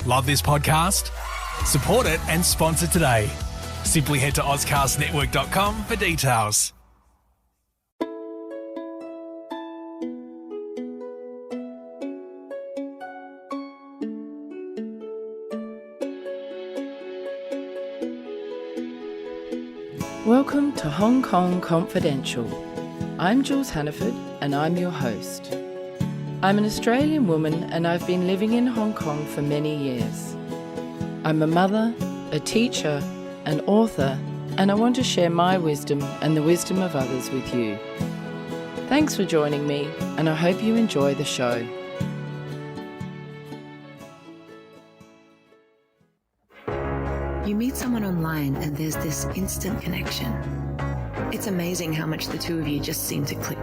Love this podcast? Support it and sponsor today. Simply head to ozcastnetwork.com for details. Welcome to Hong Kong Confidential. I'm Jules Hannaford and I'm your host. I'm an Australian woman and I've been living in Hong Kong for many years. I'm a mother, a teacher, an author, and I want to share my wisdom and the wisdom of others with you. Thanks for joining me and I hope you enjoy the show. You meet someone online and there's this instant connection. It's amazing how much the two of you just seem to click.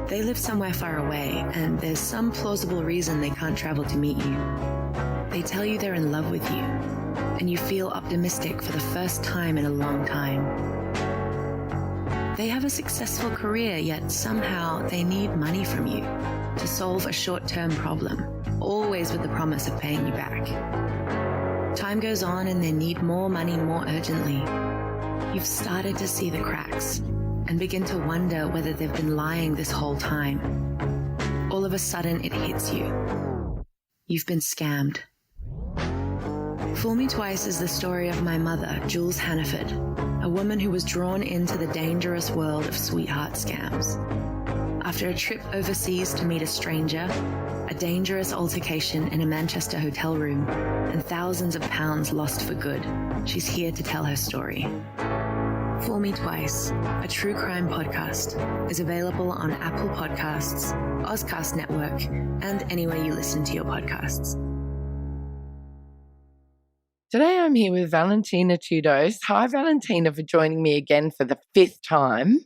They live somewhere far away and there's some plausible reason they can't travel to meet you. They tell you they're in love with you and you feel optimistic for the first time in a long time. They have a successful career, yet somehow they need money from you to solve a short-term problem, always with the promise of paying you back. Time goes on and they need more money more urgently. You've started to see the cracks and begin to wonder whether they've been lying this whole time. All of a sudden it hits you. You've been scammed. Fool Me Twice is the story of my mother, Jules Hannaford, a woman who was drawn into the dangerous world of sweetheart scams. After a trip overseas to meet a stranger, a dangerous altercation in a Manchester hotel room, and thousands of pounds lost for good, she's here to tell her story. Fool Me Twice, a true crime podcast, is available on Apple Podcasts, Ozcast Network, and anywhere you listen to your podcasts. Today I'm here with Valentina Tudose. Hi Valentina, for joining me again for the 5th time.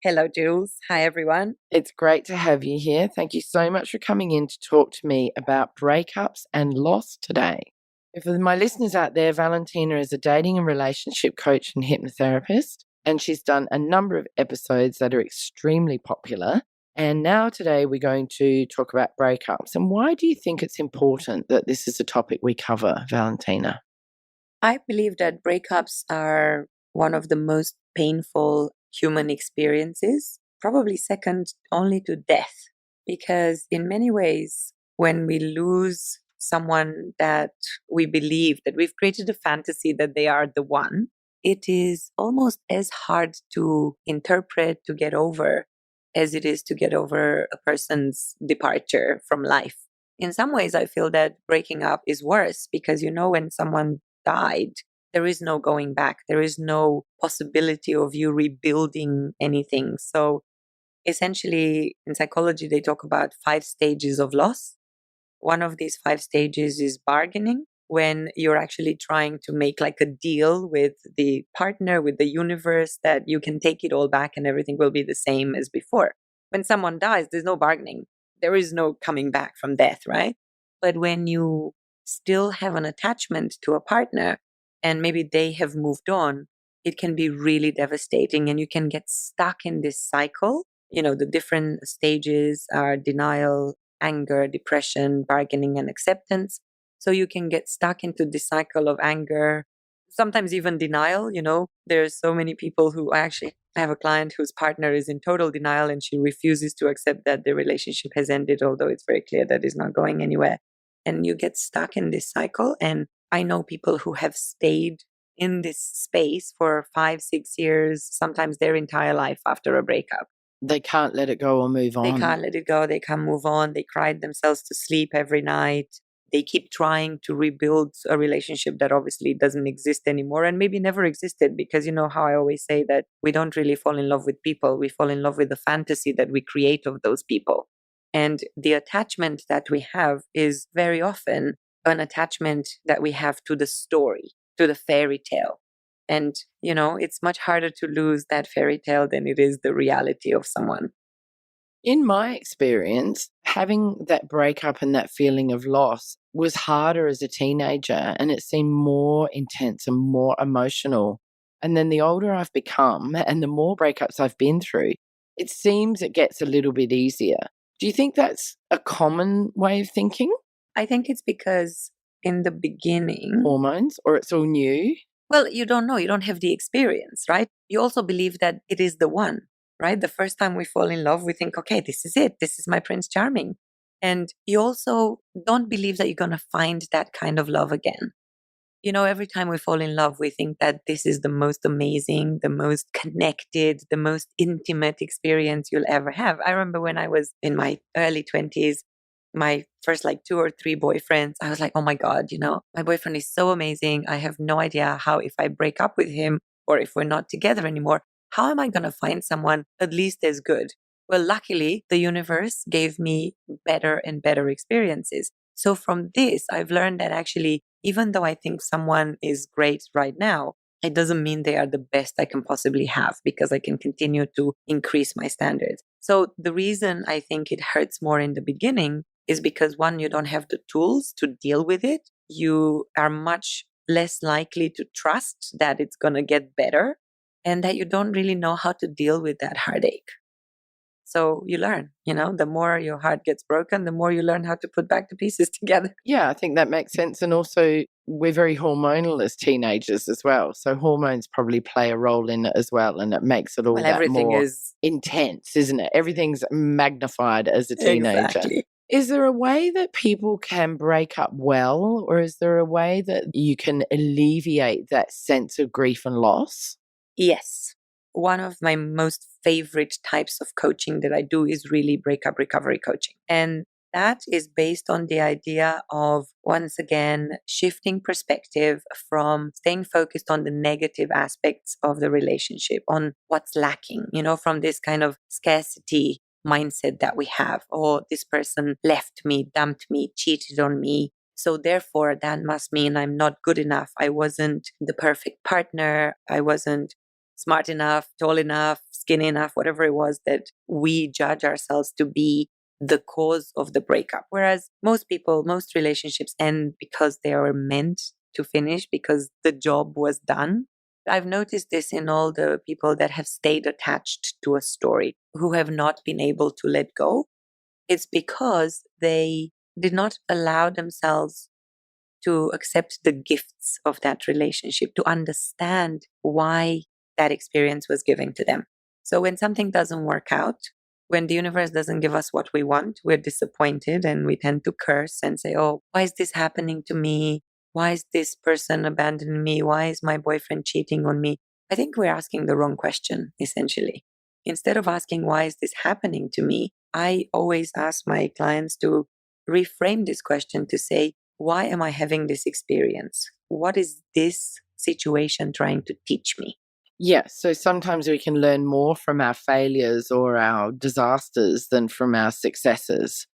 Hello, Jules. Hi, everyone. It's great to have you here. Thank you so much for coming in to talk to me about breakups and loss today. For my listeners out there, Valentina is a dating and relationship coach and hypnotherapist, and she's done a number of episodes that are extremely popular. And now today we're going to talk about breakups. And why do you think it's important that this is a topic we cover, Valentina? I believe that breakups are one of the most painful human experiences, probably second only to death, because in many ways, when we lose someone that we believe, that we've created a fantasy that they are the one, it is almost as hard to interpret, to get over, as it is to get over a person's departure from life. In some ways, I feel that breaking up is worse because, when someone died, there is no going back. There is no possibility of you rebuilding anything. So essentially, in psychology, they talk about 5 stages of loss. One of these 5 stages is bargaining, when you're actually trying to make like a deal with the partner, with the universe, that you can take it all back and everything will be the same as before. When someone dies, there's no bargaining. There is no coming back from death, right? But when you still have an attachment to a partner, and maybe they have moved on, it can be really devastating and you can get stuck in this cycle. The different stages are denial, anger, depression, bargaining, and acceptance. So you can get stuck into this cycle of anger, sometimes even denial. There's so many people who I have a client whose partner is in total denial and she refuses to accept that the relationship has ended, although it's very clear that it's not going anywhere. And you get stuck in this cycle. And I know people who have stayed in this space for 5, 6 years, sometimes their entire life after a breakup. They can't let it go or move on. They can't let it go. They can't move on. They cried themselves to sleep every night. They keep trying to rebuild a relationship that obviously doesn't exist anymore and maybe never existed, because you know how I always say that we don't really fall in love with people. We fall in love with the fantasy that we create of those people. And the attachment that we have is very often an attachment that we have to the story, to the fairy tale. And, it's much harder to lose that fairy tale than it is the reality of someone. In my experience, having that breakup and that feeling of loss was harder as a teenager, and it seemed more intense and more emotional. And then the older I've become and the more breakups I've been through, it seems it gets a little bit easier. Do you think that's a common way of thinking? I think it's because in the beginning, hormones, or it's all new? well, you don't know. You don't have the experience, right? You also believe that it is the one, right? The first time we fall in love, we think, okay, this is it. This is my Prince Charming. And you also don't believe that you're going to find that kind of love again. You know, every time we fall in love, we think that this is the most amazing, the most connected, the most intimate experience you'll ever have. I remember when I was in my early 20s, my first like 2 or 3 boyfriends, I was like, oh my God, you know, my boyfriend is so amazing. I have no idea how, if I break up with him or if we're not together anymore, how am I going to find someone at least as good? Well, luckily, the universe gave me better and better experiences. So from this, I've learned that actually, even though I think someone is great right now, it doesn't mean they are the best I can possibly have, because I can continue to increase my standards. So the reason I think it hurts more in the beginning is because, one, you don't have the tools to deal with it. You are much less likely to trust that it's going to get better, and that you don't really know how to deal with that heartache. So you learn, you know, the more your heart gets broken, the more you learn how to put back the pieces together. Yeah, I think that makes sense. And also, we're very hormonal as teenagers as well. So hormones probably play a role in it as well. And it makes it all Well, that everything more is intense, isn't it? Everything's magnified as a teenager. exactly. Is there a way that people can break up well, or is there a way that you can alleviate that sense of grief and loss? Yes. One of my most favorite types of coaching that I do is really breakup recovery coaching. And that is based on the idea of, once again, shifting perspective from staying focused on the negative aspects of the relationship, on what's lacking, you know, from this kind of scarcity mindset that we have. Oh, this person left me, dumped me, cheated on me. So therefore, that must mean I'm not good enough. I wasn't the perfect partner. I wasn't smart enough, tall enough, skinny enough, whatever it was that we judge ourselves to be the cause of the breakup. Whereas most people, most relationships end because they are meant to finish, because the job was done. I've noticed this in all the people that have stayed attached to a story, who have not been able to let go. It's because they did not allow themselves to accept the gifts of that relationship, to understand why that experience was given to them. So when something doesn't work out, when the universe doesn't give us what we want, we're disappointed and we tend to curse and say, oh, why is this happening to me? Why is this person abandoning me? Why is my boyfriend cheating on me? I think we're asking the wrong question, essentially. Instead of asking, why is this happening to me? I always ask my clients to reframe this question to say, why am I having this experience? What is this situation trying to teach me? Yeah, so sometimes we can learn more from our failures or our disasters than from our successes.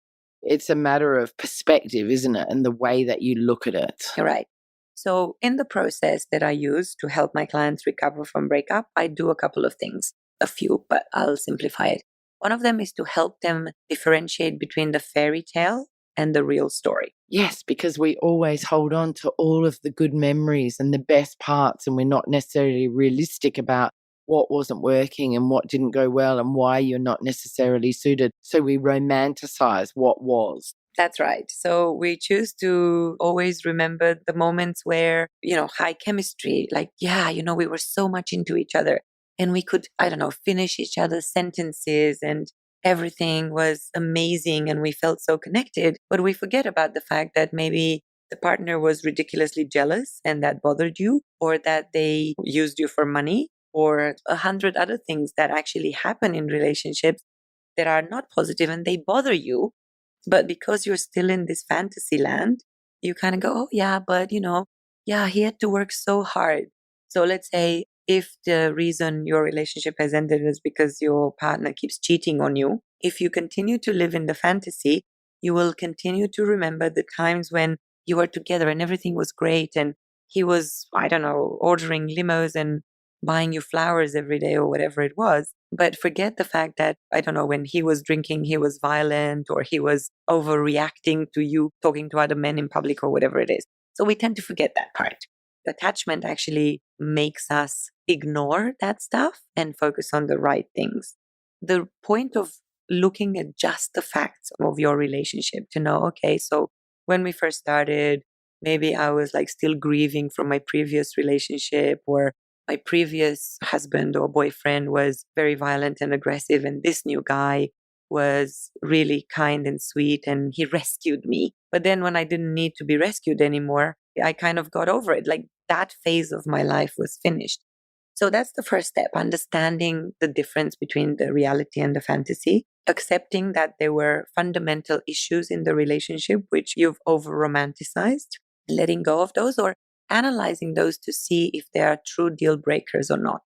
It's a matter of perspective, isn't it? And the way that you look at it. You're right. So in the process that I use to help my clients recover from breakup, I do a couple of things, a few, but I'll simplify it. One of them is to help them differentiate between the fairy tale and the real story. Yes, because we always hold on to all of the good memories and the best parts, and we're not necessarily realistic about what wasn't working and what didn't go well and why you're not necessarily suited. So we romanticize what was. That's right. So we choose to always remember the moments where, you know, high chemistry, like, yeah, you know, we were so much into each other and we could, I don't know, finish each other's sentences and everything was amazing and we felt so connected. But we forget about the fact that maybe the partner was ridiculously jealous and that bothered you, or that they used you for money, or 100 other things that actually happen in relationships that are not positive and they bother you. But because you're still in this fantasy land, you kind of go, oh, yeah, but you know, yeah, he had to work so hard. So let's say if the reason your relationship has ended is because your partner keeps cheating on you, if you continue to live in the fantasy, you will continue to remember the times when you were together and everything was great and he was, I don't know, ordering limos and buying you flowers every day or whatever it was. But forget the fact that, I don't know, when he was drinking, he was violent or he was overreacting to you talking to other men in public or whatever it is. So we tend to forget that part. Attachment actually makes us ignore that stuff and focus on the right things. The point of looking at just the facts of your relationship to know, okay, so when we first started, maybe I was like still grieving from my previous relationship, or my previous husband or boyfriend was very violent and aggressive, and this new guy was really kind and sweet and he rescued me. But then when I didn't need to be rescued anymore, I kind of got over it. Like that phase of my life was finished. So that's the first step, understanding the difference between the reality and the fantasy, accepting that there were fundamental issues in the relationship which you've over romanticized, letting go of those, or analyzing those to see if they are true deal breakers or not.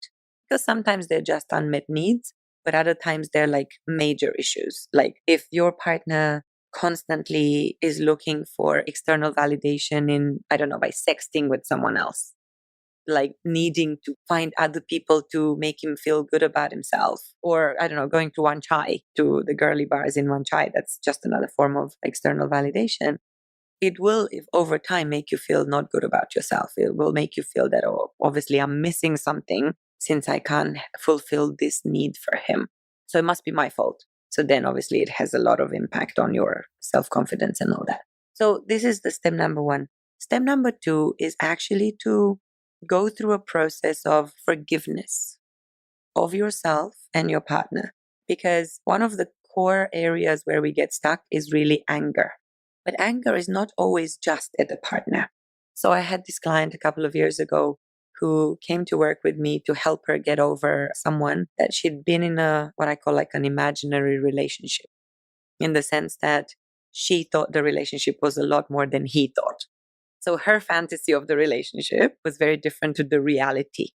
Because sometimes they're just unmet needs, but other times they're like major issues. Like if your partner constantly is looking for external validation in, I don't know, by sexting with someone else, like needing to find other people to make him feel good about himself, or I don't know, going to One Chai, to the girly bars in One Chai, that's just another form of external validation. It will, if over time, make you feel not good about yourself. It will make you feel that, oh, obviously I'm missing something since I can't fulfill this need for him. So it must be my fault. So then obviously it has a lot of impact on your self-confidence and all that. So this is the step number one. Step number two is actually to go through a process of forgiveness of yourself and your partner. Because one of the core areas where we get stuck is really anger. But anger is not always just at the partner. So I had this client a couple of years ago who came to work with me to help her get over someone that she'd been in a, what I call like an imaginary relationship, in the sense that she thought the relationship was a lot more than he thought. So her fantasy of the relationship was very different to the reality.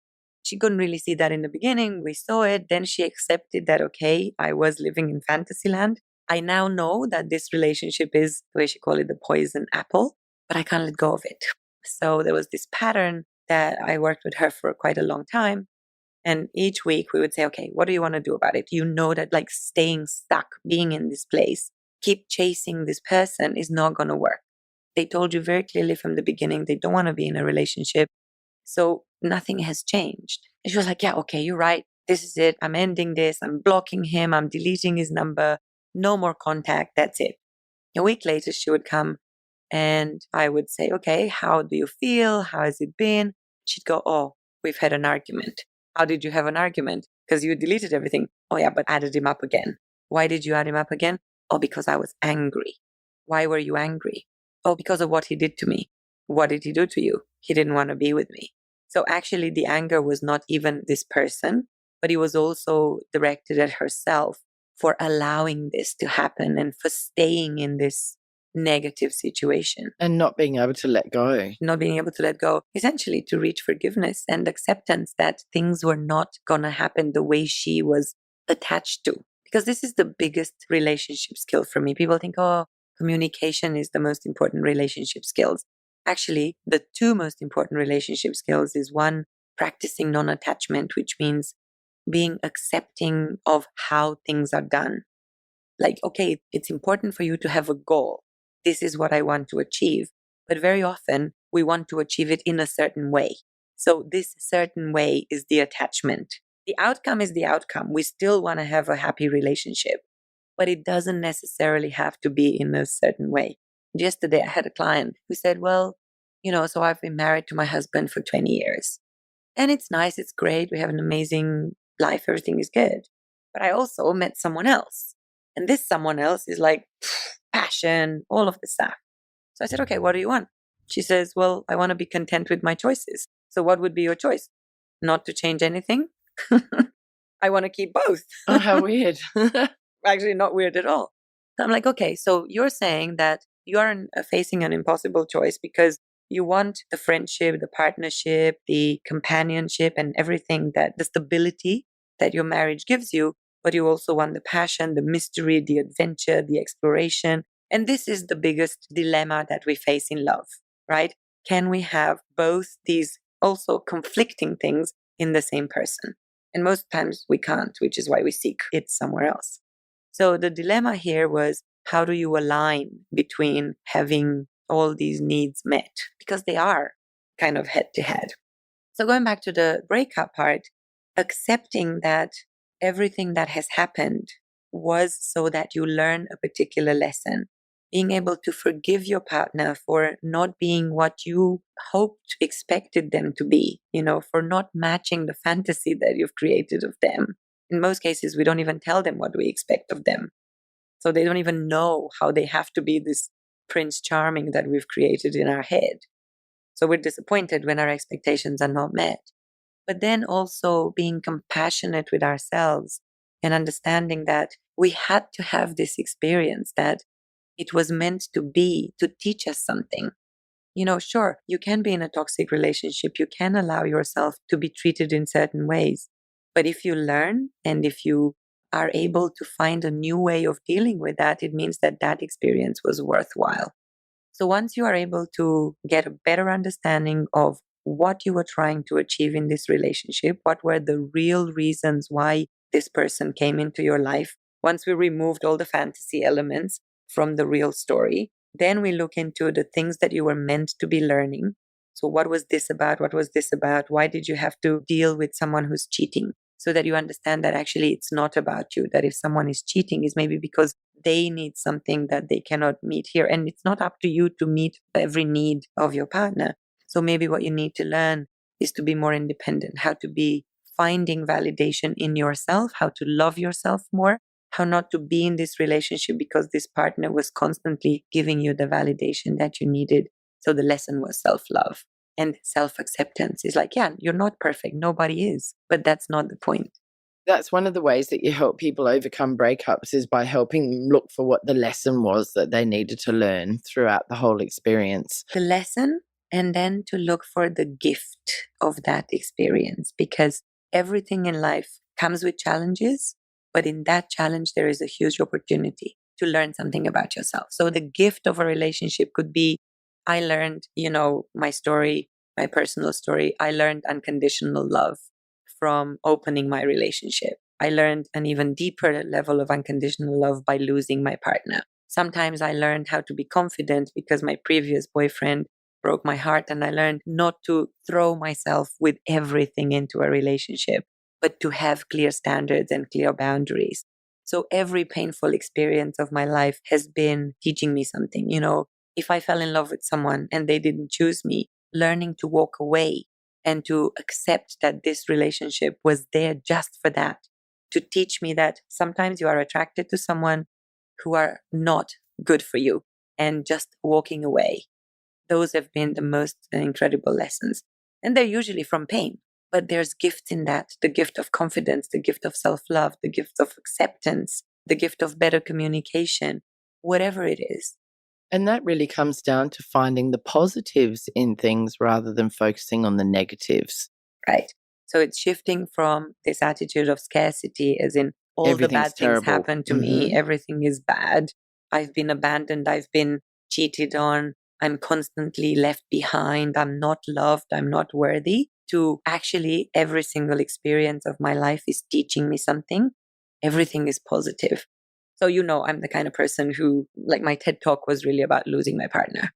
She couldn't really see that in the beginning. We saw it. Then she accepted that, okay, I was living in fantasy land. I now know that this relationship is, the way she called it, the poison apple, but I can't let go of it. So there was this pattern that I worked with her for quite a long time. And each week we would say, okay, what do you want to do about it? You know that like staying stuck, being in this place, keep chasing this person is not going to work. They told you very clearly from the beginning, they don't want to be in a relationship. So nothing has changed. And she was like, yeah, okay, you're right. This is it. I'm ending this. I'm blocking him. I'm deleting his number. No more contact. That's it. A week later, she would come and I would say, okay, how do you feel? How has it been? She'd go, oh, we've had an argument. How did you have an argument? Because you deleted everything. Oh yeah, but added him up again. Why did you add him up again? Oh, because I was angry. Why were you angry? Oh, because of what he did to me. What did he do to you? He didn't want to be with me. So actually the anger was not even this person, but it was also directed at herself for allowing this to happen and for staying in this negative situation. And not being able to let go. Not being able to let go, essentially to reach forgiveness and acceptance that things were not going to happen the way she was attached to. Because this is the biggest relationship skill for me. People think, oh, communication is the most important relationship skills. Actually, the two most important relationship skills is one, practicing non-attachment, which means being accepting of how things are done. Like, okay, it's important for you to have a goal. This is what I want to achieve. But very often we want to achieve it in a certain way. So this certain way is the attachment. The outcome is the outcome. We still want to have a happy relationship, but it doesn't necessarily have to be in a certain way. Yesterday, I had a client who said, well, so I've been married to my husband for 20 years. And it's nice, it's great, we have an amazing life, everything is good. But I also met someone else. And this someone else is like passion, all of this stuff. So I said, okay, what do you want? She says, well, I want to be content with my choices. So what would be your choice? Not to change anything? I want to keep both. Oh, how weird. Actually, not weird at all. So I'm like, okay, so you're saying that you are facing an impossible choice because you want the friendship, the partnership, the companionship, and everything, that the stability that your marriage gives you, but you also want the passion, the mystery, the adventure, the exploration. And this is the biggest dilemma that we face in love, right? Can we have both these also conflicting things in the same person? And most times we can't, which is why we seek it somewhere else. So the dilemma here was, how do you align between having all these needs met? Because they are kind of head to head. So going back to the breakup part, accepting that everything that has happened was so that you learn a particular lesson. being able to forgive your partner for not being what you hoped, expected them to be, for not matching the fantasy that you've created of them. In most cases, we don't even tell them what we expect of them. So they don't even know how they have to be this Prince Charming that we've created in our head. So we're disappointed when our expectations are not met. But then also being compassionate with ourselves and understanding that we had to have this experience, that it was meant to be, to teach us something. Sure, you can be in a toxic relationship. You can allow yourself to be treated in certain ways. But if you learn and if you are able to find a new way of dealing with that, it means that that experience was worthwhile. So once you are able to get a better understanding of what you were trying to achieve in this relationship, what were the real reasons why this person came into your life, once we removed all the fantasy elements from the real story, then we look into the things that you were meant to be learning. So what was this about? What was this about? Why did you have to deal with someone who's cheating? So that you understand that actually it's not about you, that if someone is cheating, is maybe because they need something that they cannot meet here. And it's not up to you to meet every need of your partner. So maybe what you need to learn is to be more independent, how to be finding validation in yourself, how to love yourself more, how not to be in this relationship because this partner was constantly giving you the validation that you needed. So the lesson was self-love. And self-acceptance is like, yeah, you're not perfect. Nobody is. But that's not the point. That's one of the ways that you help people overcome breakups, is by helping them look for what the lesson was that they needed to learn throughout the whole experience. The lesson, and then to look for the gift of that experience, because everything in life comes with challenges, but in that challenge, there is a huge opportunity to learn something about yourself. So the gift of a relationship could be, I learned, my story, my personal story. I learned unconditional love from opening my relationship. I learned an even deeper level of unconditional love by losing my partner. Sometimes I learned how to be confident because my previous boyfriend broke my heart, and I learned not to throw myself with everything into a relationship, but to have clear standards and clear boundaries. So every painful experience of my life has been teaching me something. If I fell in love with someone and they didn't choose me, learning to walk away and to accept that this relationship was there just for that, to teach me that sometimes you are attracted to someone who are not good for you, and just walking away. Those have been the most incredible lessons. And they're usually from pain, but there's gifts in that, the gift of confidence, the gift of self-love, the gift of acceptance, the gift of better communication, whatever it is. And that really comes down to finding the positives in things rather than focusing on the negatives. Right. So it's shifting from this attitude of scarcity, as in all the bad things happen to me, everything is bad, I've been abandoned, I've been cheated on, I'm constantly left behind, I'm not loved, I'm not worthy, to actually every single experience of my life is teaching me something. Everything is positive. So, I'm the kind of person who, like, my TED talk was really about losing my partner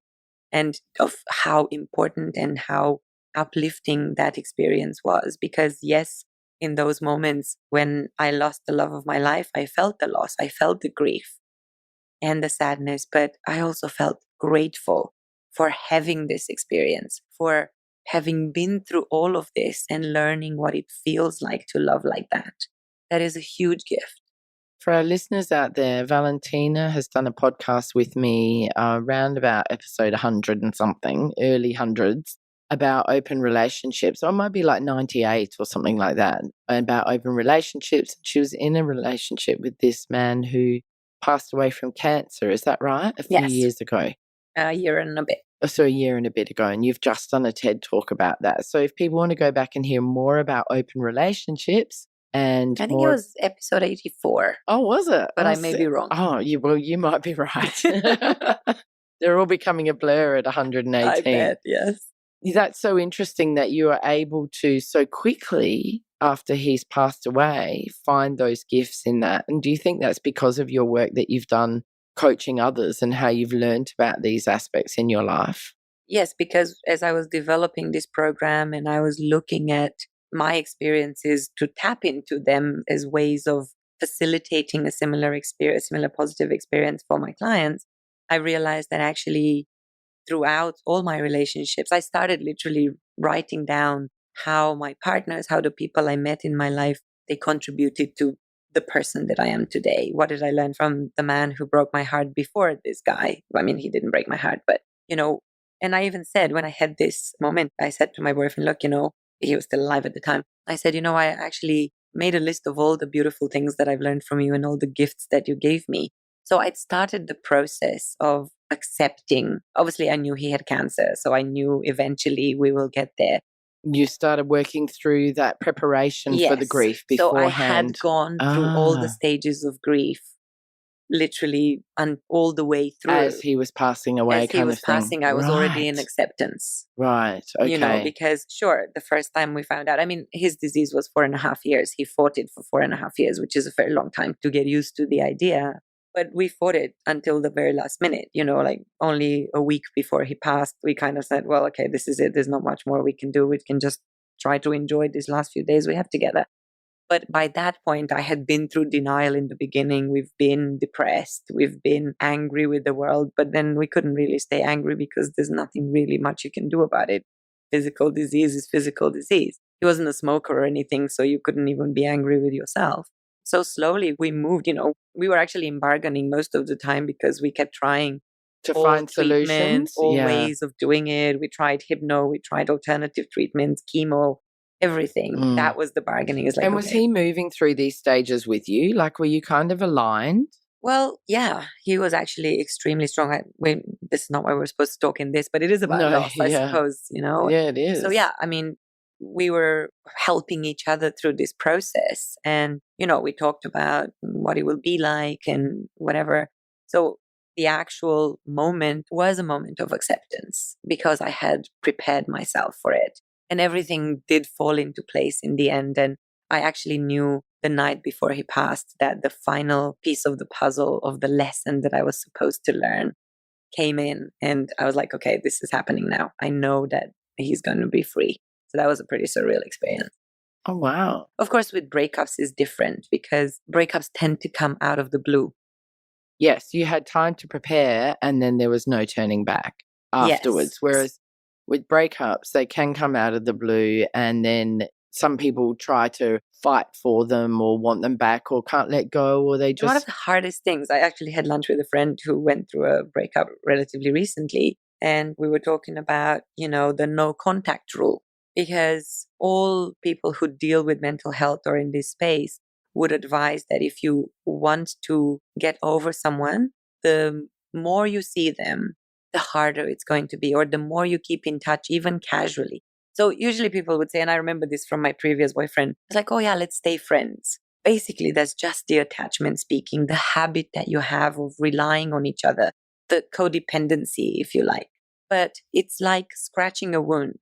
and of how important and how uplifting that experience was. Because yes, in those moments when I lost the love of my life, I felt the loss, I felt the grief and the sadness, but I also felt grateful for having this experience, for having been through all of this and learning what it feels like to love like that. That is a huge gift. For our listeners out there, Valentina has done a podcast with me around about episode 100 and something, early hundreds, about open relationships. Or it might be like 98 or something like that, about open relationships. She was in a relationship with this man who passed away from cancer. Is that right? A few years ago. A year and a bit. So a year and a bit ago. And you've just done a TED talk about that. So if people want to go back and hear more about open relationships, and I think it was episode 84. Oh, was it? But I may be wrong. Oh, you might be right. They're all becoming a blur at 118. I bet, yes. That's so interesting that you are able to so quickly, after he's passed away, find those gifts in that. And do you think that's because of your work that you've done coaching others and how you've learned about these aspects in your life? Yes, because as I was developing this program and I was looking at my experiences to tap into them as ways of facilitating a similar experience, similar positive experience for my clients, I realized that actually throughout all my relationships, I started literally writing down how my partners, how the people I met in my life, they contributed to the person that I am today. What did I learn from the man who broke my heart before this guy? I mean, he didn't break my heart, but, and I even said when I had this moment, I said to my boyfriend, look, he was still alive at the time. I said, I actually made a list of all the beautiful things that I've learned from you and all the gifts that you gave me. So I'd started the process of accepting. Obviously, I knew he had cancer, so I knew eventually we will get there. You started working through that preparation for the grief beforehand. So I had gone through all the stages of grief, literally, and all the way through. As he was passing away, As he was passing, I was already in acceptance. Right, okay. Because sure, the first time we found out, I mean, his disease was 4.5 years. He fought it for 4.5 years, which is a very long time to get used to the idea. But we fought it until the very last minute, like only a week before he passed, we kind of said, well, okay, this is it. There's not much more we can do. We can just try to enjoy these last few days we have together. But by that point, I had been through denial in the beginning. We've been depressed. We've been angry with the world. But then we couldn't really stay angry because there's nothing really much you can do about it. Physical disease is physical disease. He wasn't a smoker or anything, so you couldn't even be angry with yourself. So slowly we moved, we were actually bargaining most of the time because we kept trying to find solutions, all ways of doing it. We tried hypno, we tried alternative treatments, chemo, everything. That was the bargaining. And was he moving through these stages with you? Like, were you kind of aligned? Well, yeah, he was actually extremely strong. This is not why we're supposed to talk in this, but it is about loss, I suppose, Yeah, it is. So yeah, I mean, we were helping each other through this process. And, we talked about what it will be like and whatever. So the actual moment was a moment of acceptance because I had prepared myself for it. And everything did fall into place in the end. And I actually knew the night before he passed that the final piece of the puzzle of the lesson that I was supposed to learn came in. And I was like, okay, this is happening now. I know that he's going to be free. So that was a pretty surreal experience. Oh, wow. Of course, with breakups is different because breakups tend to come out of the blue. Yes, you had time to prepare and then there was no turning back afterwards. Yes. Whereas with breakups, they can come out of the blue and then some people try to fight for them or want them back or can't let go or they just... One of the hardest things, I actually had lunch with a friend who went through a breakup relatively recently and we were talking about, the no contact rule. Because all people who deal with mental health or in this space would advise that if you want to get over someone, the more you see them, the harder it's going to be, or the more you keep in touch, even casually. So usually people would say, and I remember this from my previous boyfriend, it's like, oh yeah, let's stay friends. Basically, that's just the attachment speaking, the habit that you have of relying on each other, the codependency, if you like. But it's like scratching a wound.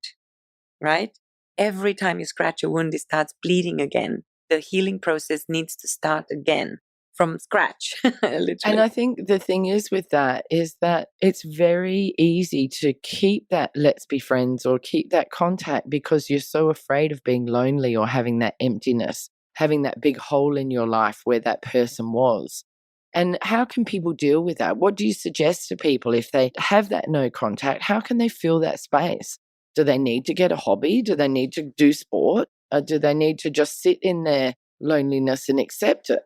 Right? Every time you scratch a wound, it starts bleeding again. The healing process needs to start again from scratch, literally. And I think the thing is with that is that it's very easy to keep that let's be friends or keep that contact because you're so afraid of being lonely or having that emptiness, having that big hole in your life where that person was. And how can people deal with that? What do you suggest to people if they have that no contact? How can they fill that space? Do they need to get a hobby? Do they need to do sport? Or do they need to just sit in their loneliness and accept it?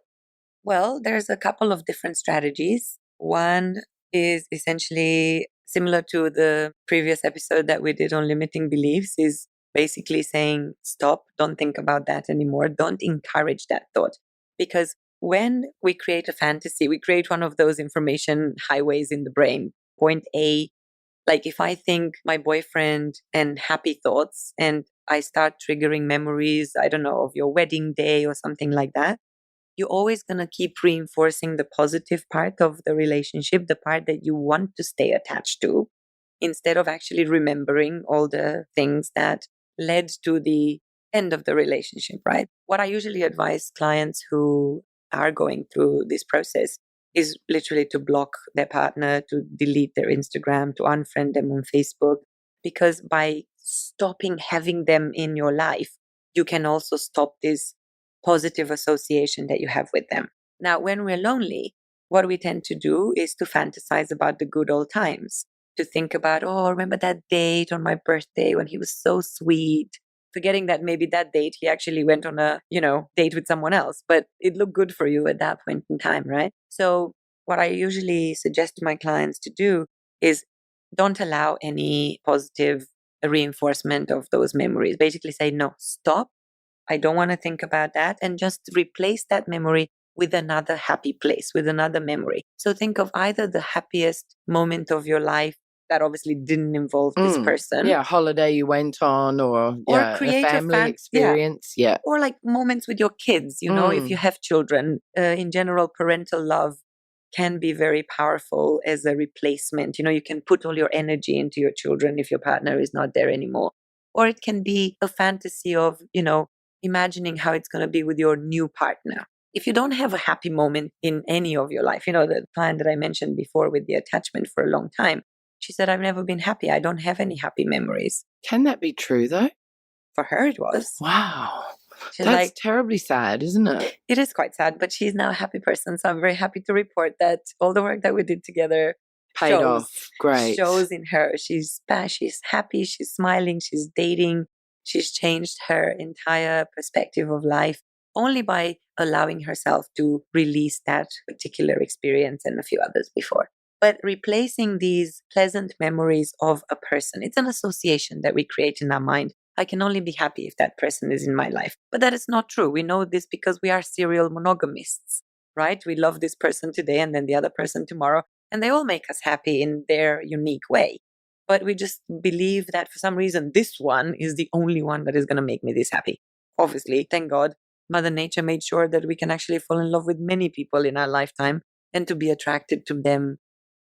Well, there's a couple of different strategies. One is essentially similar to the previous episode that we did on limiting beliefs, is basically saying, stop, don't think about that anymore. Don't encourage that thought. Because when we create a fantasy, we create one of those information highways in the brain. Point A, like if I think my boyfriend and happy thoughts and I start triggering memories, I don't know, of your wedding day or something like that, you're always going to keep reinforcing the positive part of the relationship, the part that you want to stay attached to, instead of actually remembering all the things that led to the end of the relationship, right? What I usually advise clients who are going through this process is literally to block their partner, to delete their Instagram, to unfriend them on Facebook. Because by stopping having them in your life, you can also stop this positive association that you have with them. Now, when we're lonely, what we tend to do is to fantasize about the good old times, to think about, oh, remember that date on my birthday when he was so sweet, forgetting that maybe that date he actually went on a, date with someone else, but it looked good for you at that point in time, right? So what I usually suggest to my clients to do is don't allow any positive reinforcement of those memories. Basically say, no, stop. I don't want to think about that, and just replace that memory with another happy place, with another memory. So think of either the happiest moment of your life that obviously didn't involve this person. Yeah, a holiday you went on, or create a family experience. Yeah. Or like moments with your kids, if you have children. In general, parental love can be very powerful as a replacement. You can put all your energy into your children if your partner is not there anymore. Or it can be a fantasy of, imagining how it's going to be with your new partner. If you don't have a happy moment in any of your life, the client that I mentioned before with the attachment for a long time, she said, I've never been happy. I don't have any happy memories. Can that be true, though? For her, it was. Wow. She's That's terribly sad, isn't it? It is quite sad, but she's now a happy person. So I'm very happy to report that all the work that we did together paid off. Great. Shows in her. She's happy. She's smiling. She's dating. She's changed her entire perspective of life only by allowing herself to release that particular experience and a few others before. But replacing these pleasant memories of a person, it's an association that we create in our mind. I can only be happy if that person is in my life. But that is not true. We know this because we are serial monogamists, right? We love this person today and then the other person tomorrow, and they all make us happy in their unique way. But we just believe that for some reason, this one is the only one that is going to make me this happy. Obviously, thank God, Mother Nature made sure that we can actually fall in love with many people in our lifetime and to be attracted to them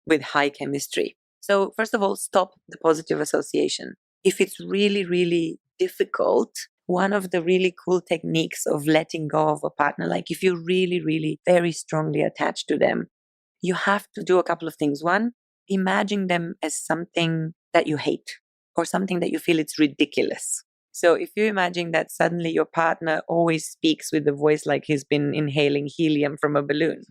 with high chemistry. So first of all, stop the positive association. If it's really, really difficult, one of the really cool techniques of letting go of a partner, like if you're really, really very strongly attached to them, you have to do a couple of things. One, imagine them as something that you hate or something that you feel it's ridiculous. So if you imagine that suddenly your partner always speaks with a voice like he's been inhaling helium from a balloon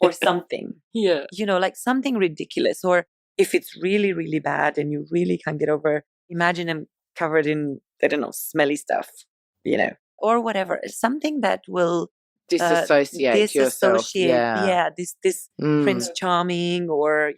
or something, like something ridiculous. Or if it's really, really bad and you really can't get over, imagine him covered in, I don't know, smelly stuff, or whatever. Something that will disassociate yourself. This Prince Charming or,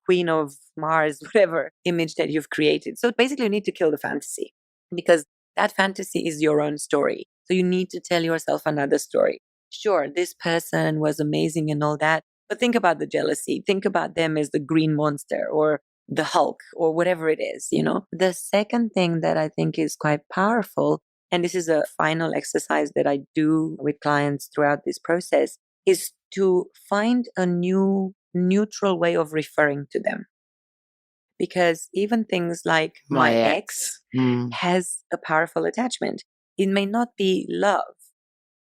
Queen of Mars, whatever image that you've created. So basically you need to kill the fantasy because that fantasy is your own story. So you need to tell yourself another story. Sure, this person was amazing and all that, but think about the jealousy. Think about them as the green monster or the Hulk or whatever it is, The second thing that I think is quite powerful, and this is a final exercise that I do with clients throughout this process, is to find a new neutral way of referring to them. Because even things like my ex has a powerful attachment. It may not be love.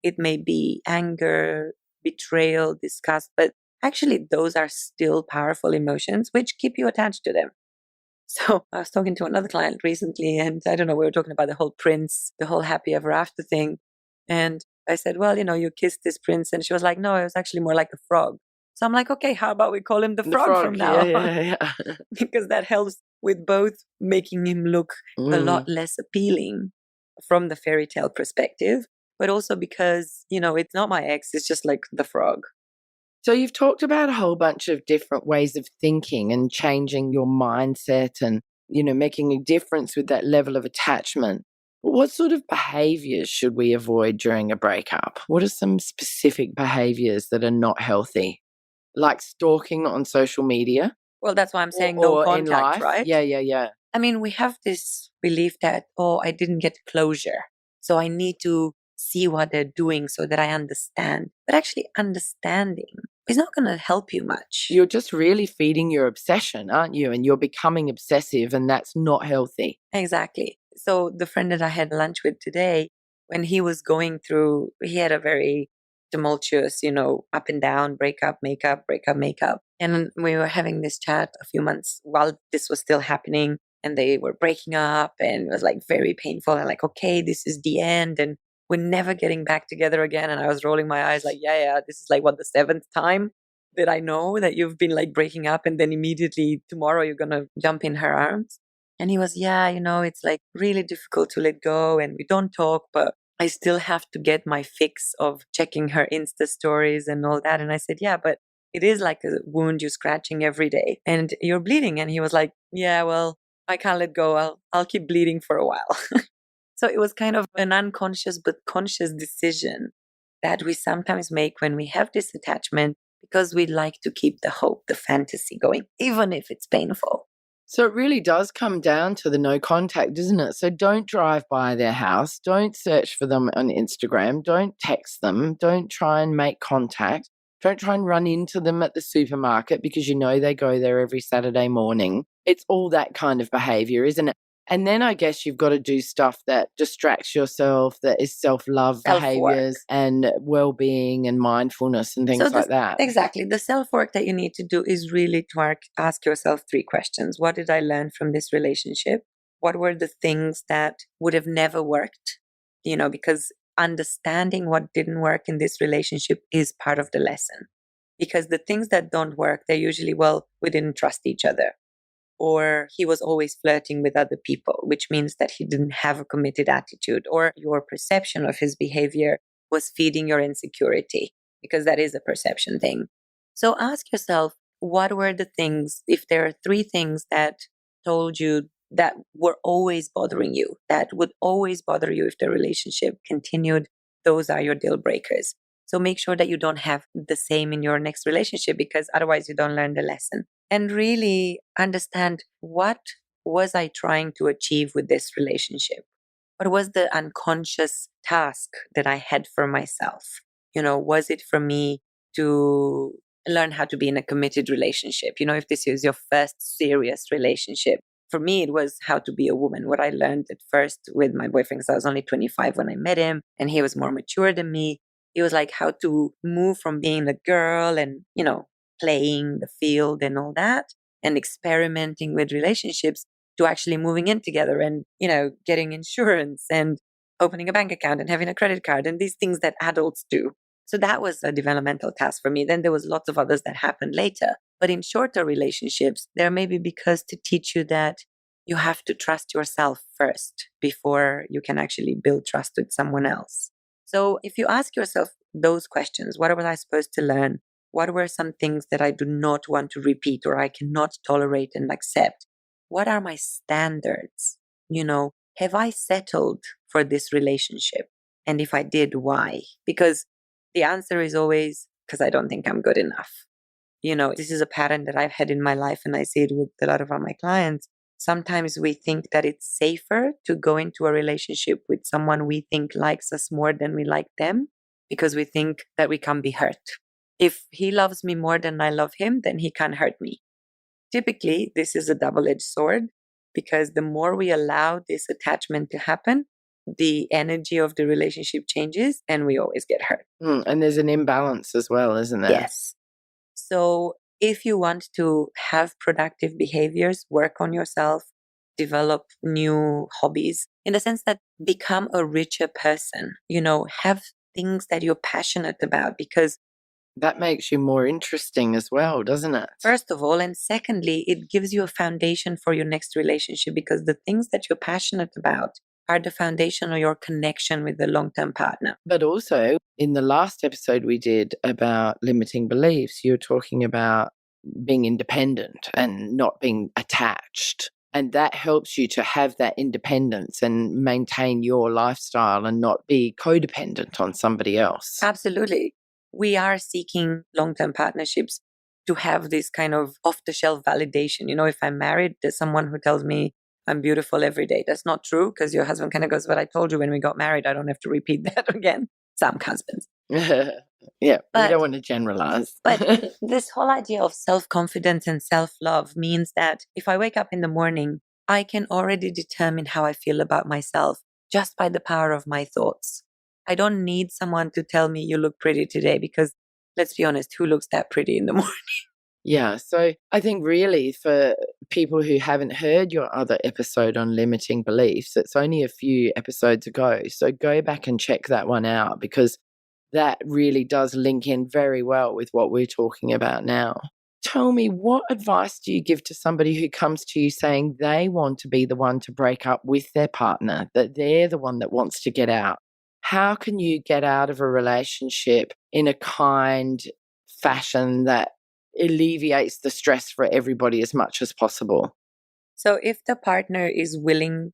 It may be anger, betrayal, disgust, but actually those are still powerful emotions which keep you attached to them. So I was talking to another client recently and I don't know, we were talking about the whole prince, the whole happy ever after thing. And I said, well, you kissed this prince. And she was like, no, it was actually more like a frog. So I'm like, okay, how about we call him the frog from now on? Because that helps with both making him look a lot less appealing from the fairy tale perspective, but also because, it's not my ex, it's just like the frog. So you've talked about a whole bunch of different ways of thinking and changing your mindset and, making a difference with that level of attachment. But what sort of behaviours should we avoid during a breakup? What are some specific behaviours that are not healthy? Like stalking on social media? Well, that's why I'm saying no contact, right? Yeah. I mean, we have this belief that, I didn't get closure, so I need to see what they're doing so that I understand. But actually understanding is not going to help you much. You're just really feeding your obsession, aren't you? And you're becoming obsessive, and that's not healthy. Exactly. So the friend that I had lunch with today, when he was going through, he had a very tumultuous, up and down, breakup, makeup, breakup, makeup. And we were having this chat a few months while this was still happening and they were breaking up and it was like very painful and like, okay, this is the end and we're never getting back together again. And I was rolling my eyes like, yeah, this is like what, the 7th time? did I know that you've been like breaking up and then immediately tomorrow you're going to jump in her arms? And he was, yeah, it's like really difficult to let go and we don't talk, but I still have to get my fix of checking her Insta stories and all that. And I said, yeah, but it is like a wound you're scratching every day and you're bleeding. And he was like, yeah, well, I can't let go. I'll keep bleeding for a while. So it was kind of an unconscious but conscious decision that we sometimes make when we have this attachment because we like to keep the hope, the fantasy going, even if it's painful. So it really does come down to the no contact, doesn't it? So don't drive by their house. Don't search for them on Instagram. Don't text them. Don't try and make contact. Don't try and run into them at the supermarket because you know they go there every Saturday morning. It's all that kind of behaviour, isn't it? And then I guess you've got to do stuff that distracts yourself, that is self-love behaviours and well-being and mindfulness and things like that. Exactly. The self-work that you need to do is really to ask yourself 3 questions. What did I learn from this relationship? What were the things that would have never worked? Because understanding what didn't work in this relationship is part of the lesson. Because the things that don't work, they're usually, well, we didn't trust each other. Or he was always flirting with other people, which means that he didn't have a committed attitude, or your perception of his behavior was feeding your insecurity, because that is a perception thing. So ask yourself, what were the things, if there are 3 things that told you that were always bothering you, that would always bother you if the relationship continued, those are your deal breakers. So make sure that you don't have the same in your next relationship, because otherwise you don't learn the lesson. And really understand, what was I trying to achieve with this relationship? What was the unconscious task that I had for myself? Was it for me to learn how to be in a committed relationship? If this is your first serious relationship. For me, it was how to be a woman. What I learned at first with my boyfriend, because I was only 25 when I met him, and he was more mature than me. It was like how to move from being a girl and, playing the field and all that, and experimenting with relationships, to actually moving in together and, getting insurance and opening a bank account and having a credit card and these things that adults do. So that was a developmental task for me. Then there was lots of others that happened later. But in shorter relationships, there may be because to teach you that you have to trust yourself first before you can actually build trust with someone else. So if you ask yourself those questions, what was I supposed to learn? What were some things that I do not want to repeat or I cannot tolerate and accept? What are my standards? Have I settled for this relationship? And if I did, why? Because the answer is always, because I don't think I'm good enough. This is a pattern that I've had in my life, and I see it with a lot of my clients. Sometimes we think that it's safer to go into a relationship with someone we think likes us more than we like them, because we think that we can't be hurt. If he loves me more than I love him, then he can't hurt me. Typically, this is a double-edged sword, because the more we allow this attachment to happen, the energy of the relationship changes and we always get hurt. And there's an imbalance as well, isn't there? Yes. So if you want to have productive behaviors, work on yourself, develop new hobbies, in the sense that become a richer person, have things that you're passionate about, because that makes you more interesting as well, doesn't it? First of all, and secondly, it gives you a foundation for your next relationship, because the things that you're passionate about are the foundation of your connection with the long-term partner. But also, in the last episode we did about limiting beliefs, you were talking about being independent and not being attached. And that helps you to have that independence and maintain your lifestyle and not be codependent on somebody else. Absolutely. We are seeking long-term partnerships to have this kind of off-the-shelf validation. If I'm married, there's someone who tells me I'm beautiful every day. That's not true, because your husband kind of goes, well, I told you when we got married, I don't have to repeat that again. Some husbands. Yeah, we don't want to generalize. But this whole idea of self-confidence and self-love means that if I wake up in the morning, I can already determine how I feel about myself just by the power of my thoughts. I don't need someone to tell me you look pretty today, because let's be honest, who looks that pretty in the morning? Yeah, so I think really for people who haven't heard your other episode on limiting beliefs, it's only a few episodes ago. So go back and check that one out, because that really does link in very well with what we're talking about now. Tell me, what advice do you give to somebody who comes to you saying they want to be the one to break up with their partner, that they're the one that wants to get out? How can you get out of a relationship in a kind fashion that alleviates the stress for everybody as much as possible? So if the partner is willing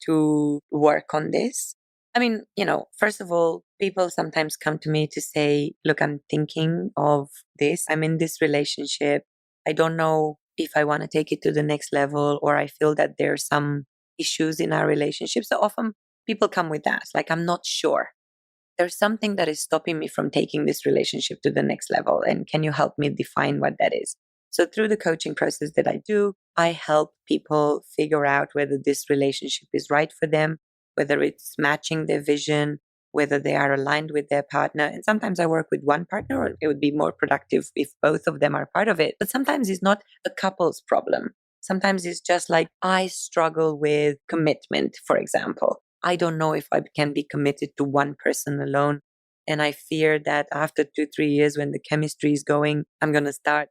to work on this, I mean, first of all, people sometimes come to me to say, look, I'm thinking of this. I'm in this relationship. I don't know if I want to take it to the next level, or I feel that there are some issues in our relationship. So often people come with that, like, I'm not sure. There's something that is stopping me from taking this relationship to the next level. And can you help me define what that is? So through the coaching process that I do, I help people figure out whether this relationship is right for them, whether it's matching their vision, whether they are aligned with their partner. And sometimes I work with one partner, or it would be more productive if both of them are part of it. But sometimes it's not a couple's problem. Sometimes it's just like, I struggle with commitment, for example. I don't know if I can be committed to one person alone. And I fear that after 2-3 years, when the chemistry is going, I'm going to start,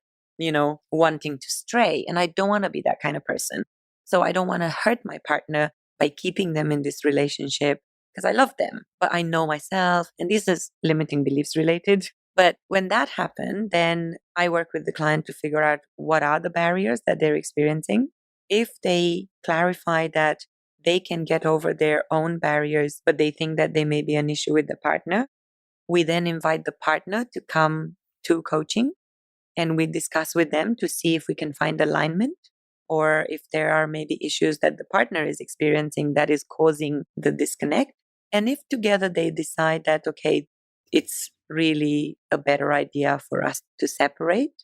wanting to stray. And I don't want to be that kind of person. So I don't want to hurt my partner by keeping them in this relationship, because I love them, but I know myself. And this is limiting beliefs related. But when that happened, then I work with the client to figure out what are the barriers that they're experiencing. If they clarify that they can get over their own barriers, but they think that there may be an issue with the partner, we then invite the partner to come to coaching, and we discuss with them to see if we can find alignment, or if there are maybe issues that the partner is experiencing that is causing the disconnect. And if together they decide that, okay, it's really a better idea for us to separate,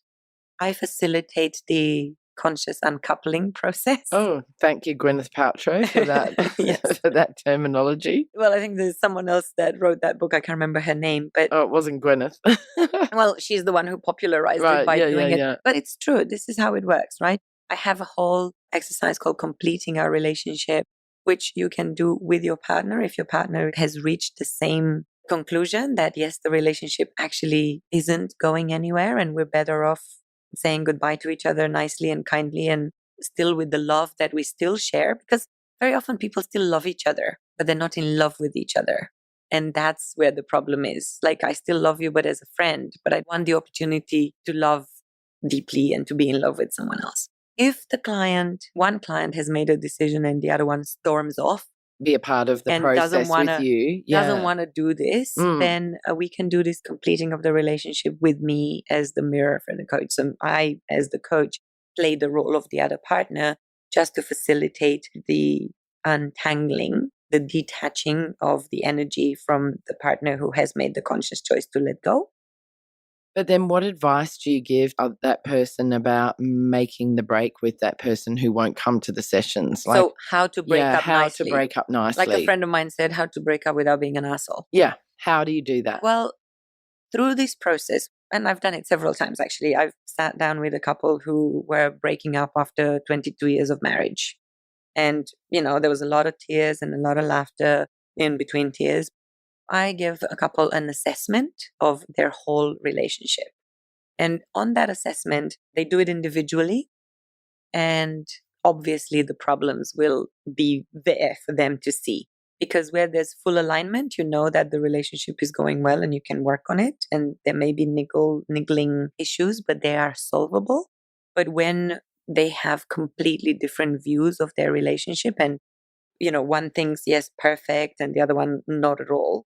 I facilitate the conscious uncoupling process. Oh, thank you, Gwyneth Paltrow, for that, Yes. for that terminology. Well, I think there's someone else that wrote that book. I can't remember her name, but Oh, it wasn't Gwyneth. well, she's the one who popularized Right, it by yeah, doing yeah, it. yeah. But it's true. This is how it works, right? I have a whole exercise called Completing Our Relationship, which you can do with your partner if your partner has reached the same conclusion that, yes, the relationship actually isn't going anywhere and we're better off saying goodbye to each other nicely and kindly, and still with the love that we still share. Because very often people still love each other, but they're not in love with each other. And that's where the problem is. Like, I still love you, but as a friend, but I want the opportunity to love deeply and to be in love with someone else. If one client has made a decision and the other one storms off, Be a part of the and process doesn't wanna- with you. doesn't want to do this, then we can do this completing of the relationship with me as the mirror for the coach. So I, as the coach, play the role of the other partner just to facilitate the untangling, the detaching of the energy from the partner who has made the conscious choice to let go. But then what advice do you give that person about making the break with that person who won't come to the sessions? Like, So how to break up how nicely. to break up nicely. Like a friend of mine said, how to break up without being an asshole. Yeah. How do you do that? Well, through this process, and I've done it several times actually, I've sat down with a couple who were breaking up after 22 years of marriage. And, there was a lot of tears and a lot of laughter in between tears. I give a couple an assessment of their whole relationship. And on that assessment, they do it individually. And obviously the problems will be there for them to see. Because where there's full alignment, you know that the relationship is going well and you can work on it. And there may be niggling issues, but they are solvable. But when they have completely different views of their relationship, and, one thinks, yes, perfect, and the other one, not at all,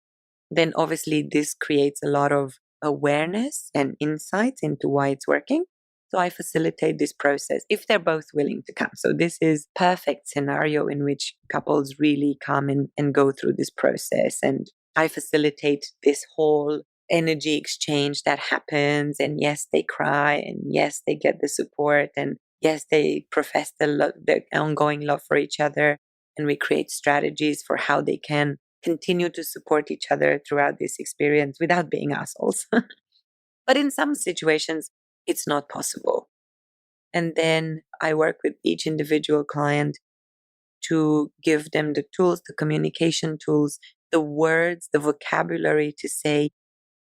then obviously this creates a lot of awareness and insights into why it's working. So I facilitate this process if they're both willing to come. So this is perfect scenario in which couples really come in and go through this process. And I facilitate this whole energy exchange that happens. And yes, they cry. And yes, they get the support. And yes, they profess the ongoing love for each other. And we create strategies for how they can continue to support each other throughout this experience without being assholes. But in some situations, it's not possible. And then I work with each individual client to give them the tools, the communication tools, the words, the vocabulary to say,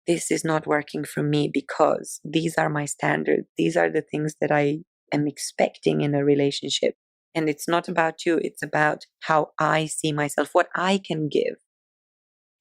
this is not working for me because these are my standards. These are the things that I am expecting in a relationship. And it's not about you. It's about how I see myself, what I can give.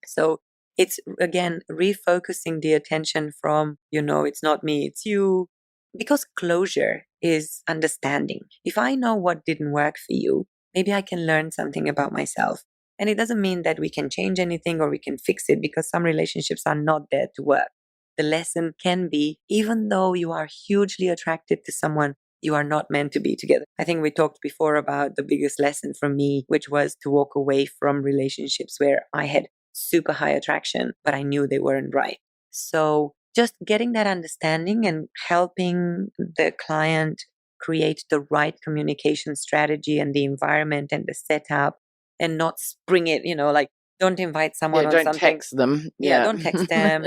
So it's, again, refocusing the attention from, it's not me, it's you. Because closure is understanding. If I know what didn't work for you, maybe I can learn something about myself. And it doesn't mean that we can change anything or we can fix it, because some relationships are not there to work. The lesson can be, even though you are hugely attracted to someone, you are not meant to be together. I think we talked before about the biggest lesson for me, which was to walk away from relationships where I had super high attraction, but I knew they weren't right. So just getting that understanding and helping the client create the right communication strategy and the environment and the setup, and not spring it, like, don't invite someone on don't something. text them. Yeah, don't text them.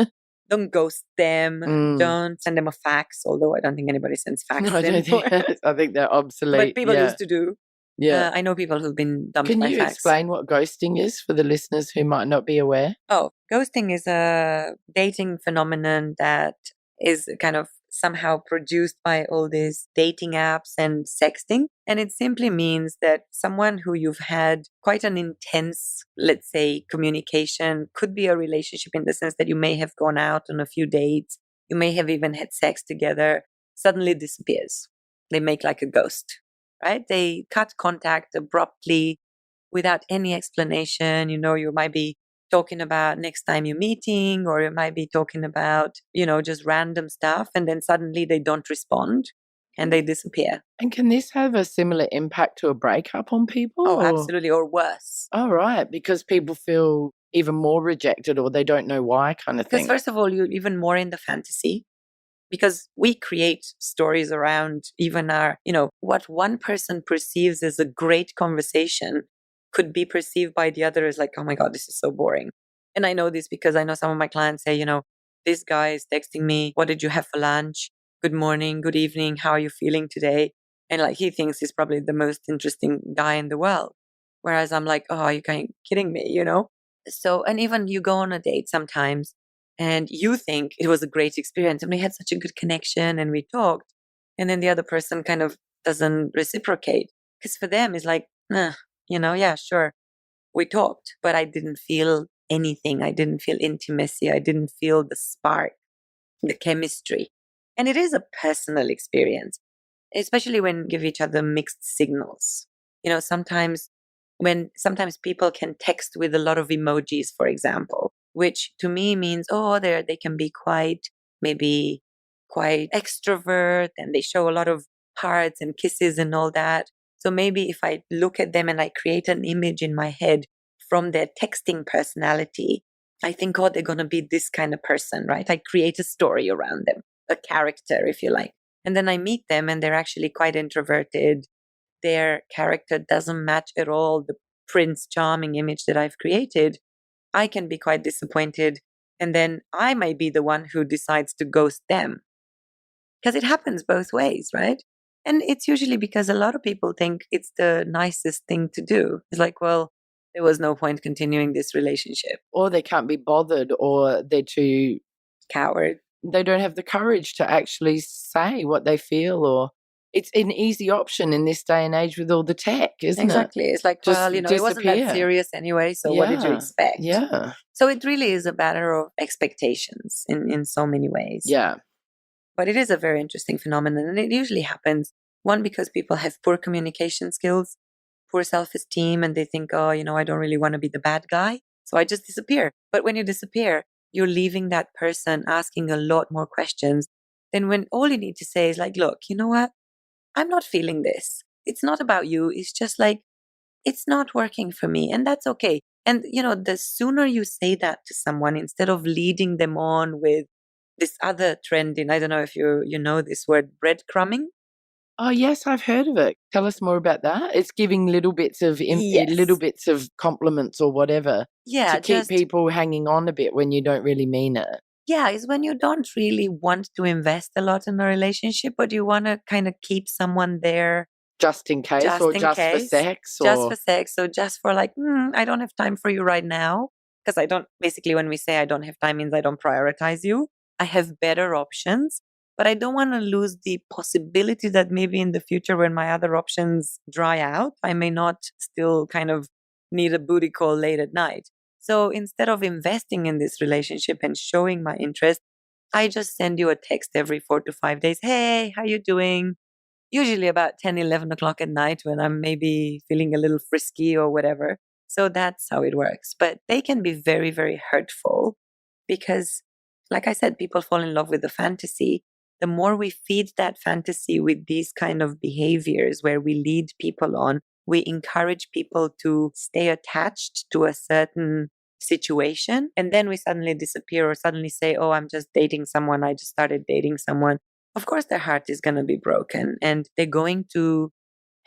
Don't ghost them. Don't send them a fax, although I don't think anybody sends faxes No, I don't anymore. I think they're obsolete. But people used to do. Yeah. I know people who've been dumped Can by you fax. explain what ghosting is for the listeners who might not be aware? Oh, ghosting is a dating phenomenon that is kind of somehow produced by all these dating apps and sexting. And it simply means that someone who you've had quite an intense, let's say, communication, could be a relationship in the sense that you may have gone out on a few dates, you may have even had sex together, suddenly disappears. They make like a ghost, right? They cut contact abruptly without any explanation. You might be talking about next time you're meeting, or you might be talking about, just random stuff. And then suddenly they don't respond and they disappear. And can this have a similar impact to a breakup on people? Oh, absolutely. Or worse. Oh, right. Because people feel even more rejected, or they don't know why, kind of thing. Because first of all, you're even more in the fantasy. Because we create stories around even our, what one person perceives as a great conversation could be perceived by the other as like, oh my God, this is so boring. And I know this because I know some of my clients say, this guy is texting me, what did you have for lunch? Good morning, good evening, how are you feeling today? And like, he thinks he's probably the most interesting guy in the world. Whereas I'm like, oh, are you kind of kidding me, So, and even you go on a date sometimes and you think it was a great experience and we had such a good connection and we talked. And then the other person kind of doesn't reciprocate. Because for them, it's like, yeah, sure, we talked, but I didn't feel anything. I didn't feel intimacy. I didn't feel the spark, the chemistry. And it is a personal experience, especially when you give each other mixed signals. Sometimes people can text with a lot of emojis, for example, which to me means, they can be quite extrovert, and they show a lot of hearts and kisses and all that. So maybe if I look at them and I create an image in my head from their texting personality, I think, they're going to be this kind of person, right? I create a story around them, a character, if you like. And then I meet them and they're actually quite introverted. Their character doesn't match at all the Prince Charming image that I've created. I can be quite disappointed. And then I might be the one who decides to ghost them. Because it happens both ways, right? And it's usually because a lot of people think it's the nicest thing to do. It's like, well, there was no point continuing this relationship. Or they can't be bothered, or they're too coward. They don't have the courage to actually say what they feel, or it's an easy option in this day and age with all the tech, isn't exactly. it? It's like, well, it wasn't that serious anyway, so what did you expect? Yeah. So it really is a matter of expectations in so many ways. Yeah. But it is a very interesting phenomenon, and it usually happens, one, because people have poor communication skills, poor self-esteem, and they think, I don't really want to be the bad guy, so I just disappear. But when you disappear, you're leaving that person asking a lot more questions than when all you need to say is like, look, you know what? I'm not feeling this. It's not about you. It's just like, it's not working for me, and that's okay. And, the sooner you say that to someone, instead of leading them on with this other trend in, I don't know if you know this word, breadcrumbing. Oh, yes, I've heard of it. Tell us more about that. It's giving little bits of compliments or whatever to keep people hanging on a bit when you don't really mean it. Yeah, it's when you don't really want to invest a lot in a relationship, but you want to kind of keep someone there. Just in case, for sex. Just for sex. So just for like, I don't have time for you right now. because basically when we say I don't have time means I don't prioritize you. I have better options, but I don't want to lose the possibility that maybe in the future when my other options dry out, I may not still kind of need a booty call late at night. So instead of investing in this relationship and showing my interest, I just send you a text every 4 to 5 days. Hey, how you doing? Usually about 10, 11 o'clock at night when I'm maybe feeling a little frisky or whatever. So that's how it works. But they can be very, very hurtful because, like I said, people fall in love with the fantasy. The more we feed that fantasy with these kind of behaviors where we lead people on, we encourage people to stay attached to a certain situation. And then we suddenly disappear or suddenly say, oh, I'm just dating someone. I just started dating someone. Of course, their heart is going to be broken and they're going to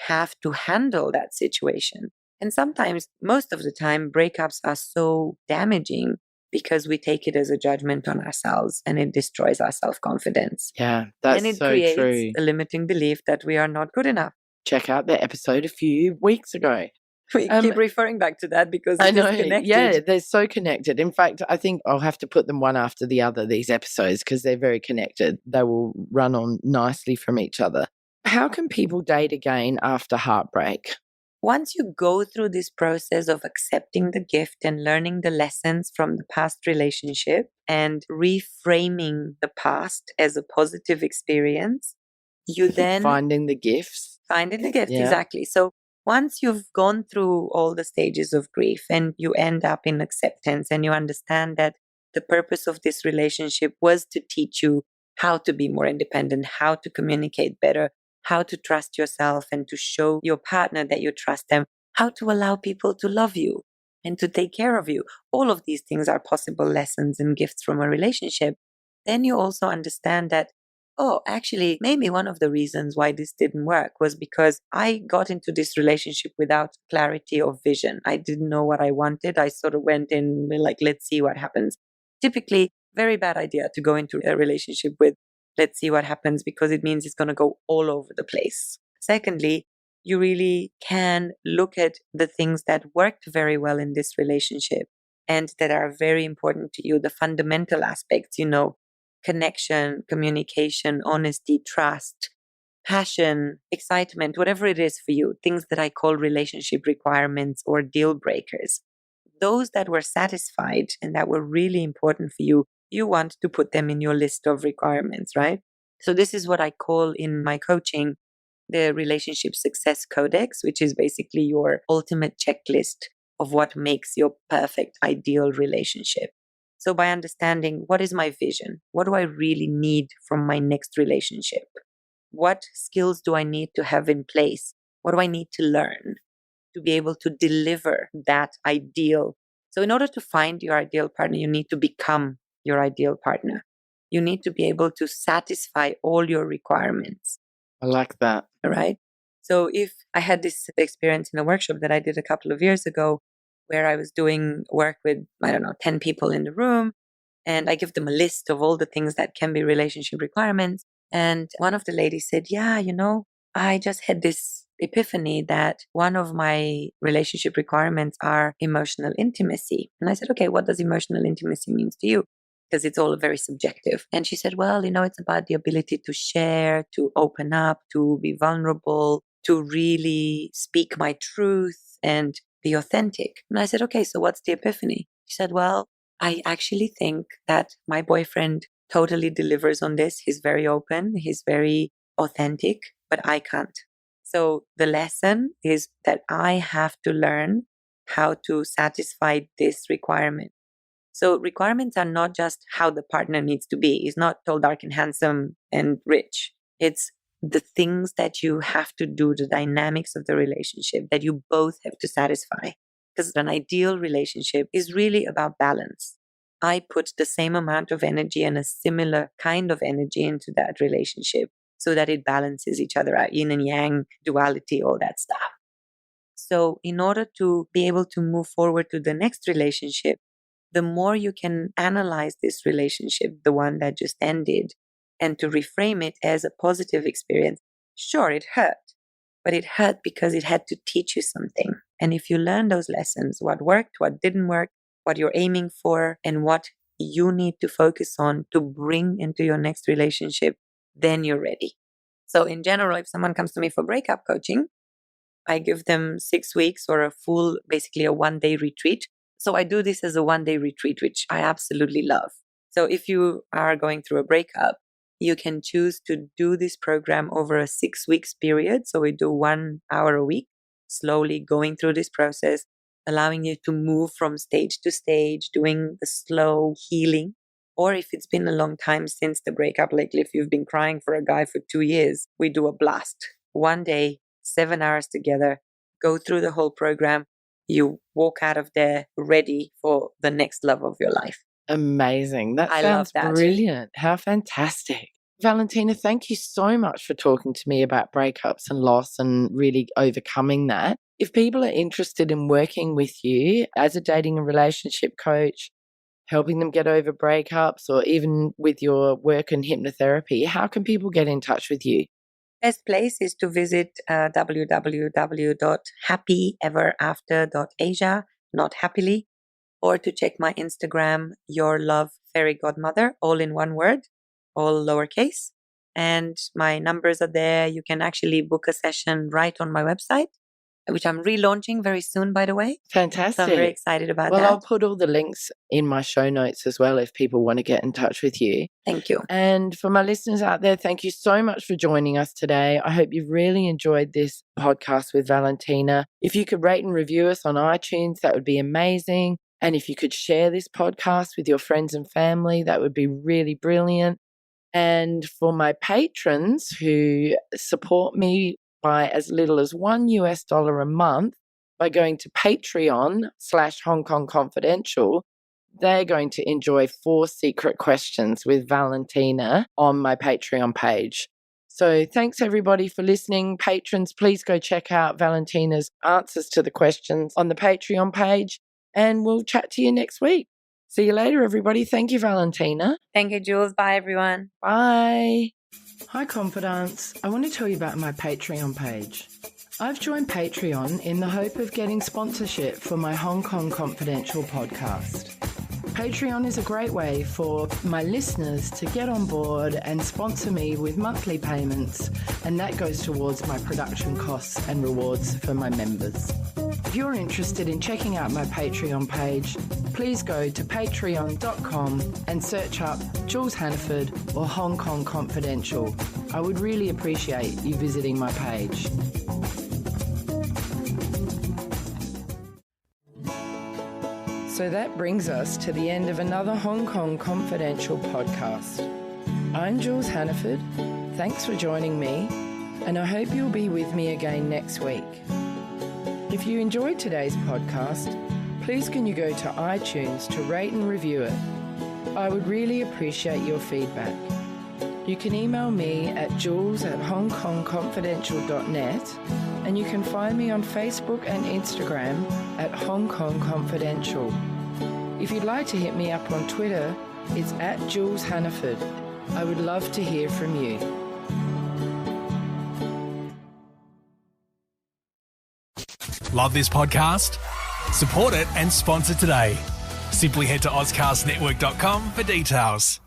have to handle that situation. And sometimes, most of the time, breakups are so damaging because we take it as a judgment on ourselves and it destroys our self-confidence. Yeah, that's and it so creates true. a limiting belief that we are not good enough. Check out the episode a few weeks ago. We keep referring back to that because I it know, is connected. yeah, they're so connected. In fact, I think I'll have to put them one after the other, these episodes, because they're very connected. They will run on nicely from each other. How can people date again after heartbreak? Once you go through this process of accepting the gift and learning the lessons from the past relationship and reframing the past as a positive experience, you then Finding the gifts. Finding the gift, Yeah. exactly. So once you've gone through all the stages of grief and you end up in acceptance and you understand that the purpose of this relationship was to teach you how to be more independent, how to communicate better, how to trust yourself and to show your partner that you trust them, how to allow people to love you and to take care of you. All of these things are possible lessons and gifts from a relationship. Then you also understand that, oh, actually, maybe one of the reasons why this didn't work was because I got into this relationship without clarity of vision. I didn't know what I wanted. I sort of went in like, let's see what happens. Typically, very bad idea to go into a relationship with, let's see what happens, because it means it's going to go all over the place. Secondly, you really can look at the things that worked very well in this relationship and that are very important to you, the fundamental aspects, connection, communication, honesty, trust, passion, excitement, whatever it is for you, things that I call relationship requirements or deal breakers. Those that were satisfied and that were really important for you, you want to put them in your list of requirements, right? So this is what I call in my coaching the relationship success codex, which is basically your ultimate checklist of what makes your perfect ideal relationship. So by understanding what is my vision, what do I really need from my next relationship? What skills do I need to have in place? What do I need to learn to be able to deliver that ideal? So in order to find your ideal partner, you need to become your ideal partner. You need to be able to satisfy all your requirements. I like that. All right. So if I had this experience in a workshop that I did a couple of years ago, where I was doing work with, 10 people in the room, and I give them a list of all the things that can be relationship requirements. And one of the ladies said, yeah, I just had this epiphany that one of my relationship requirements are emotional intimacy. And I said, okay, what does emotional intimacy mean to you? Because it's all very subjective. And she said, well, it's about the ability to share, to open up, to be vulnerable, to really speak my truth and be authentic. And I said, okay, so what's the epiphany? She said, well, I actually think that my boyfriend totally delivers on this. He's very open, he's very authentic, but I can't. So the lesson is that I have to learn how to satisfy this requirement. So requirements are not just how the partner needs to be. It's not tall, dark, and handsome and rich. It's the things that you have to do, the dynamics of the relationship that you both have to satisfy. Because an ideal relationship is really about balance. I put the same amount of energy and a similar kind of energy into that relationship so that it balances each other out, yin and yang, duality, all that stuff. So in order to be able to move forward to the next relationship, the more you can analyze this relationship, the one that just ended, and to reframe it as a positive experience. Sure, it hurt, but it hurt because it had to teach you something. And if you learn those lessons, what worked, what didn't work, what you're aiming for, and what you need to focus on to bring into your next relationship, then you're ready. So in general, if someone comes to me for breakup coaching, I give them 6 weeks or basically a 1-day retreat. So I do this as a 1-day retreat, which I absolutely love. So if you are going through a breakup, you can choose to do this program over a 6 weeks period. So we do 1 hour a week, slowly going through this process, allowing you to move from stage to stage, doing the slow healing. Or if it's been a long time since the breakup, like if you've been crying for a guy for 2 years, we do a blast. 1 day, 7 hours together, go through the whole program. You walk out of there ready for the next love of your life. Amazing. That sounds brilliant. How fantastic. Valentina, thank you so much for talking to me about breakups and loss and really overcoming that. If people are interested in working with you as a dating and relationship coach, helping them get over breakups, or even with your work in hypnotherapy, how can people get in touch with you? Best place is to visit www.happyeverafter.asia, not happily, or to check my Instagram, Your Love Fairy Godmother, all in one word, all lowercase. And my numbers are there. You can actually book a session right on my website, which I'm relaunching very soon, by the way. Fantastic. So I'm very excited about that. Well, I'll put all the links in my show notes as well if people want to get in touch with you. Thank you. And for my listeners out there, thank you so much for joining us today. I hope you've really enjoyed this podcast with Valentina. If you could rate and review us on iTunes, that would be amazing. And if you could share this podcast with your friends and family, that would be really brilliant. And for my patrons who support me by as little as $1 a month by going to Patreon/Hong Kong Confidential, they're going to enjoy 4 secret questions with Valentina on my Patreon page. So thanks everybody for listening. Patrons, please go check out Valentina's answers to the questions on the Patreon page, and we'll chat to you next week. See you later, everybody. Thank you, Valentina. Thank you, Jules. Bye, everyone. Bye. Hi, Confidants. I want to tell you about my Patreon page. I've joined Patreon in the hope of getting sponsorship for my Hong Kong Confidential podcast. Patreon is a great way for my listeners to get on board and sponsor me with monthly payments, and that goes towards my production costs and rewards for my members. If you're interested in checking out my Patreon page, please go to patreon.com and search up Jules Hannaford or Hong Kong Confidential. I would really appreciate you visiting my page. So that brings us to the end of another Hong Kong Confidential podcast. I'm Jules Hannaford. Thanks for joining me, and I hope you'll be with me again next week. If you enjoyed today's podcast, please can you go to iTunes to rate and review it. I would really appreciate your feedback. You can email me at jules@hongkongconfidential.net, and you can find me on Facebook and Instagram at Hong Kong Confidential. If you'd like to hit me up on Twitter, it's at Jules Hannaford. I would love to hear from you. Love this podcast? Support it and sponsor today. Simply head to AuscastNetwork.com for details.